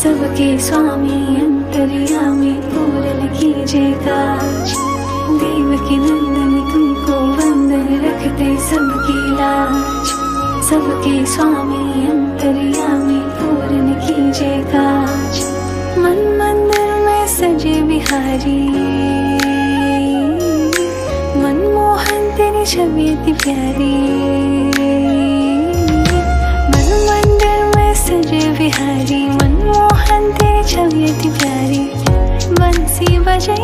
सबके स्वामी अंतर्यामी पूर्ण कीजिए काज। देवकी नंदन तुमको वंदन रखते सबकी लाज। सबके स्वामी अंतर्यामी पूर्ण कीजिए काज। मन मंदिर में सजे बिहारी, मनमोहन तेरी छवि अति प्यारी। मन मंदिर में सजे बिहारी, मनमोहन तेरी छवि अति प्यारी। बंसी बजे